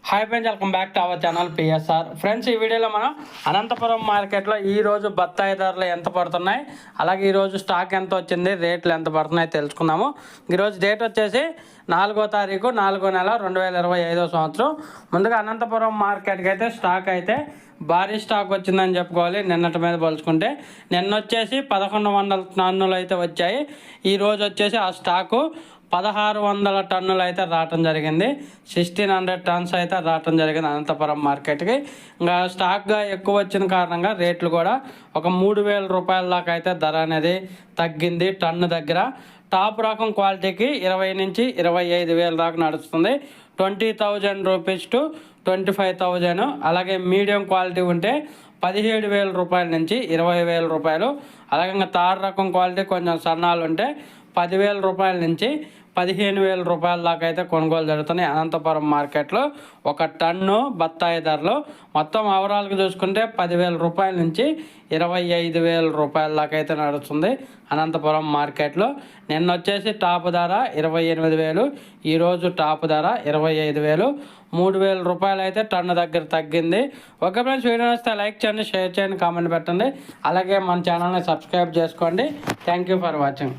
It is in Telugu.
Hi friends, welcome back to our channel PSR. Friends, ఈ వీడియోలో మనం అనంతపురం మార్కెట్లో ఈరోజు బత్తాయి ధరలు ఎంత పడుతున్నాయి, అలాగే ఈరోజు స్టాక్ ఎంత వచ్చింది, రేట్లు ఎంత పడుతున్నాయి తెలుసుకుందాము. ఈరోజు డేట్ వచ్చేసి 4వ తారీఖు 4వ నెల 2025 సంవత్సరం. ముందుగా అనంతపురం మార్కెట్కి అయితే స్టాక్ అయితే భారీ స్టాక్ వచ్చిందని చెప్పుకోవాలి. నిన్నటి మీద పోల్చుకుంటే నిన్న వచ్చేసి 1100 టన్నులు అయితే వచ్చాయి. ఈరోజు వచ్చేసి ఆ స్టాకు 1600 టన్నులు అయితే రావటం జరిగింది. 1600 టన్స్ అయితే రావటం జరిగింది అనంతపురం మార్కెట్కి. ఇంకా స్టాక్గా ఎక్కువ వచ్చిన కారణంగా రేట్లు కూడా ఒక 3000 రూపాయల దాకా అయితే ధర అనేది తగ్గింది. టన్ను దగ్గర టాప్ రకం క్వాలిటీకి 20 నుంచి 25,000 దాకా నడుస్తుంది. 20,000 రూపీస్ టు 25,000. అలాగే మీడియం క్వాలిటీ ఉంటే 17,000 రూపాయల నుంచి 20,000 రూపాయలు. అలాగే ఇంకా తార్ రకం క్వాలిటీ కొంచెం సన్నాలు ఉంటే 10,000 రూపాయల నుంచి 15,000 రూపాయల దాకా అయితే కొనుగోలు జరుగుతున్నాయి అనంతపురం మార్కెట్లో. ఒక టన్ను బత్తాయి ధరలు మొత్తం ఓవరాల్గా చూసుకుంటే 10,000 రూపాయల నుంచి 25,000 రూపాయల దాకా అయితే నడుస్తుంది అనంతపురం మార్కెట్లో. నిన్న వచ్చేసి టాప్ ధర 28,000, ఈరోజు టాప్ ధర 25,000. 3,000 రూపాయలు అయితే టన్ను దగ్గర తగ్గింది. ఓకే ఫ్రెండ్స్, వీడియో వస్తే లైక్ చేయండి, షేర్ చేయండి, కామెంట్ పెట్టండి. అలాగే మన ఛానల్ని సబ్స్క్రైబ్ చేసుకోండి. Thank you for watching.